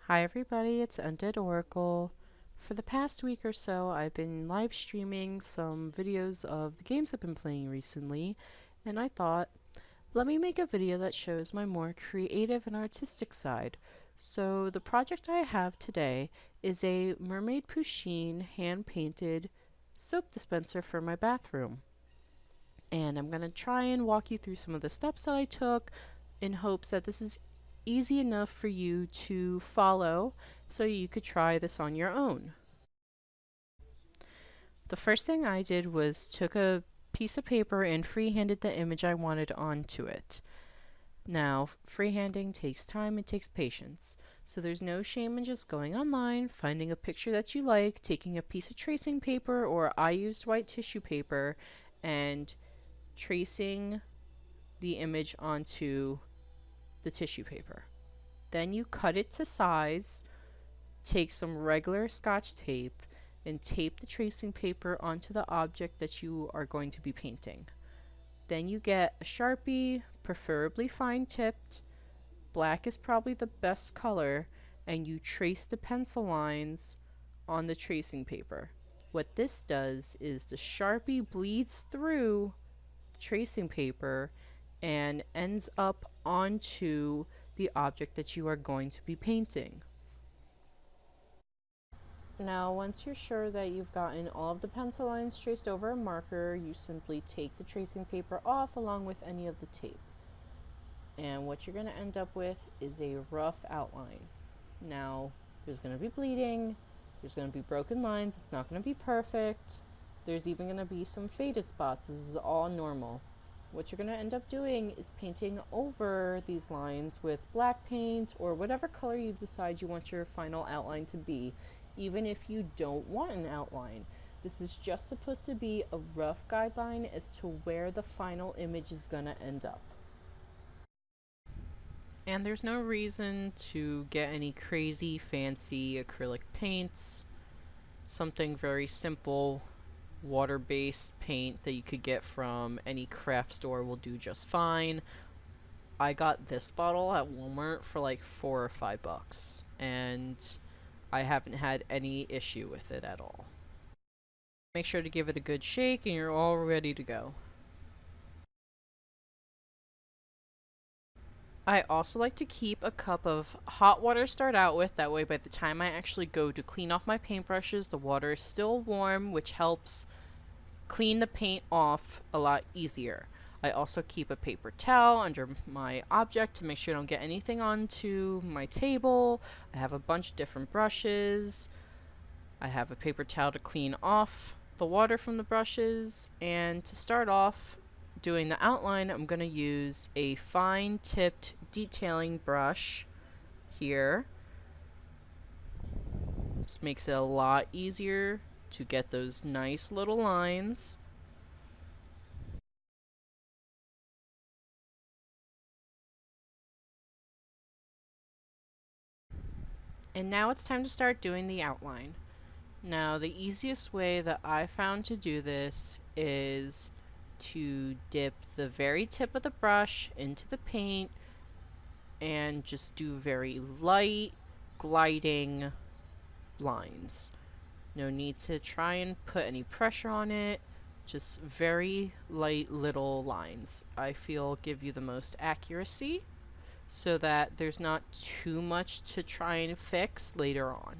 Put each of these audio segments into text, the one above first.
Hi everybody, it's Undead Oracle. For the past week or so, I've been live streaming some videos of the games I've been playing recently, and I thought, let me make a video that shows my more creative and artistic side. So the project I have today is a Mermaid Pusheen hand-painted soap dispenser for my bathroom. And I'm going to try and walk you through some of the steps that I took in hopes that this is easy enough for you to follow so you could try this on your own. The first thing I did was took a piece of paper and freehanded the image I wanted onto it. Now, freehanding takes time, it takes patience. So there's no shame in just going online, finding a picture that you like, taking a piece of tracing paper, or I used white tissue paper, and tracing the image onto the tissue paper. Then you cut it to size, take some regular Scotch tape, and tape the tracing paper onto the object that you are going to be painting. Then you get a Sharpie, preferably fine tipped. Black is probably the best color, and you trace the pencil lines on the tracing paper. What this does is the Sharpie bleeds through the tracing paper and ends up onto the object that you are going to be painting. Now, once you're sure that you've gotten all of the pencil lines traced over a marker, you simply take the tracing paper off along with any of the tape. And what you're going to end up with is a rough outline. Now, there's going to be bleeding, there's going to be broken lines, it's not going to be perfect, there's even going to be some faded spots. This is all normal. What you're going to end up doing is painting over these lines with black paint or whatever color you decide you want your final outline to be, even if you don't want an outline. This is just supposed to be a rough guideline as to where the final image is going to end up. And there's no reason to get any crazy fancy acrylic paints. Something very simple, water-based paint that you could get from any craft store will do just fine. I got this bottle at Walmart for like $4 or $5, and I haven't had any issue with it at all. Make sure to give it a good shake and you're all ready to go. I also like to keep a cup of hot water to start out with, that way by the time I actually go to clean off my paintbrushes, the water is still warm, which helps clean the paint off a lot easier. I also keep a paper towel under my object to make sure I don't get anything onto my table. I have a bunch of different brushes. I have a paper towel to clean off the water from the brushes, and to start off doing the outline, I'm going to use a fine tipped detailing brush here. This makes it a lot easier to get those nice little lines. And now it's time to start doing the outline. Now, the easiest way that I found to do this is to dip the very tip of the brush into the paint and just do very light, gliding lines. No need to try and put any pressure on it, just very light little lines. I feel give you the most accuracy so that there's not too much to try and fix later on.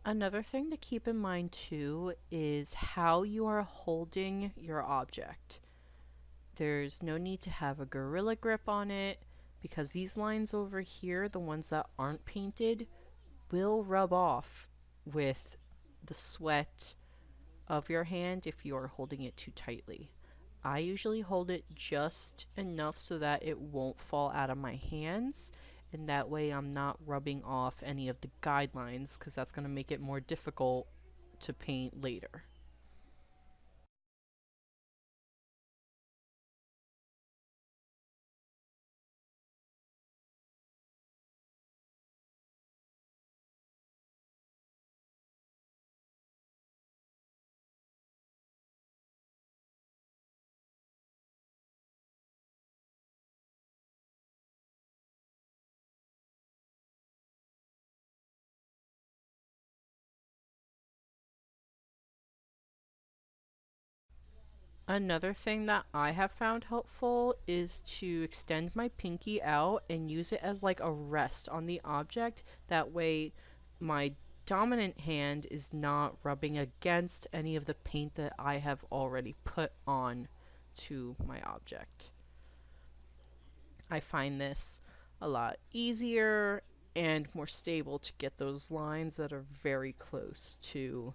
Another thing to keep in mind too is how you are holding your object. There's no need to have a gorilla grip on it, because these lines over here, the ones that aren't painted, will rub off with the sweat of your hand if you are holding it too tightly. I usually hold it just enough so that it won't fall out of my hands, and that way I'm not rubbing off any of the guidelines because that's going to make it more difficult to paint later. Another thing that I have found helpful is to extend my pinky out and use it as like a rest on the object. That way, my dominant hand is not rubbing against any of the paint that I have already put on to my object. I find this a lot easier and more stable to get those lines that are very close to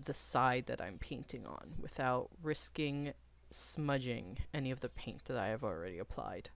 the side that I'm painting on without risking smudging any of the paint that I have already applied.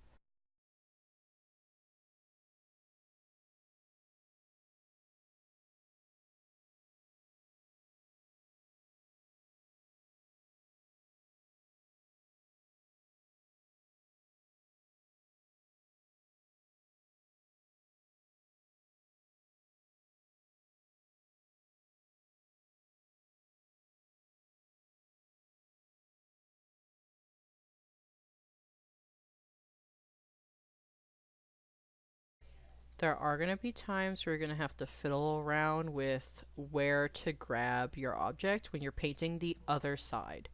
There are going to be times where you're going to have to fiddle around with where to grab your object when you're painting the other side.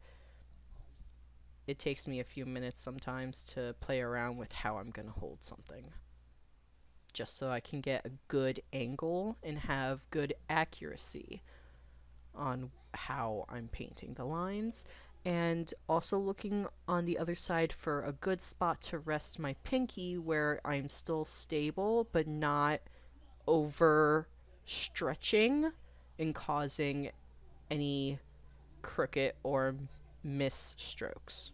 It takes me a few minutes sometimes to play around with how I'm going to hold something, just so I can get a good angle and have good accuracy on how I'm painting the lines, and also looking on the other side for a good spot to rest my pinky where I'm still stable but not over stretching and causing any crooked or miss strokes.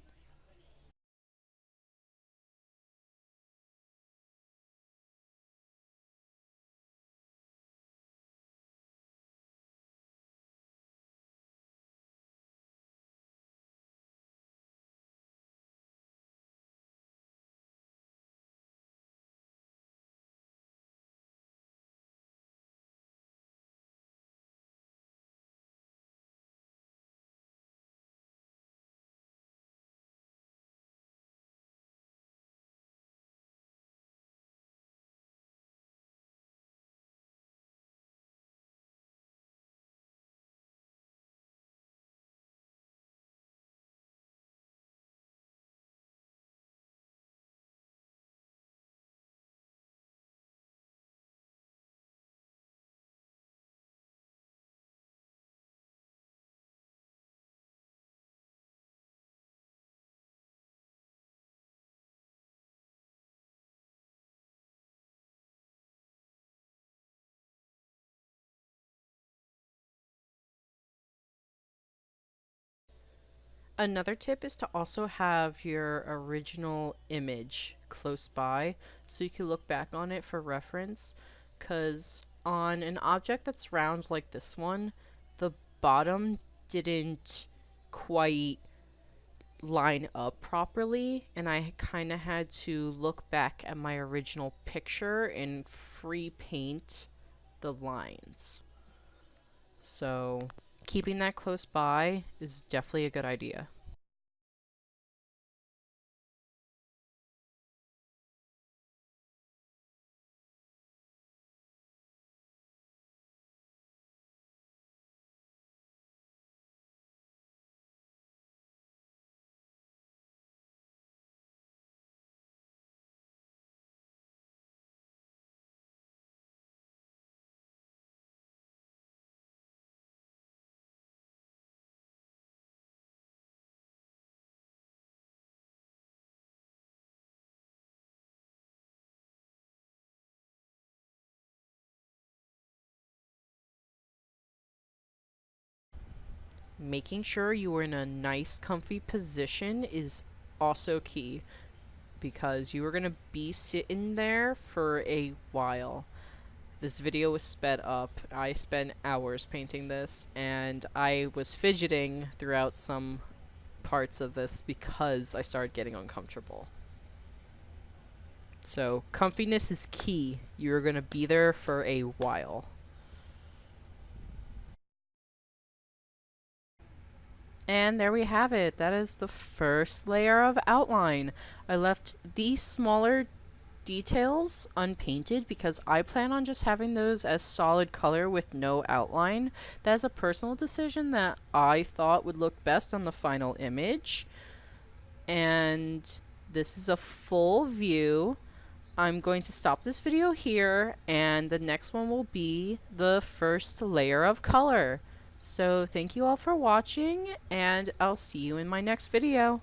Another tip is to also have your original image close by so you can look back on it for reference. Because on an object that's round like this one, the bottom didn't quite line up properly, and I kind of had to look back at my original picture and free paint the lines. So, keeping that close by is definitely a good idea. making sure you are in a nice, comfy position is also key, because you are going to be sitting there for a while. This video was sped up. I spent hours painting this, and I was fidgeting throughout some parts of this because I started getting uncomfortable. So, comfiness is key. You're going to be there for a while. And there we have it. That is the first layer of outline. I left these smaller details unpainted because I plan on just having those as solid color with no outline. That's a personal decision that I thought would look best on the final image. And this is a full view. I'm going to stop this video here, and the next one will be the first layer of color. So thank you all for watching, and I'll see you in my next video.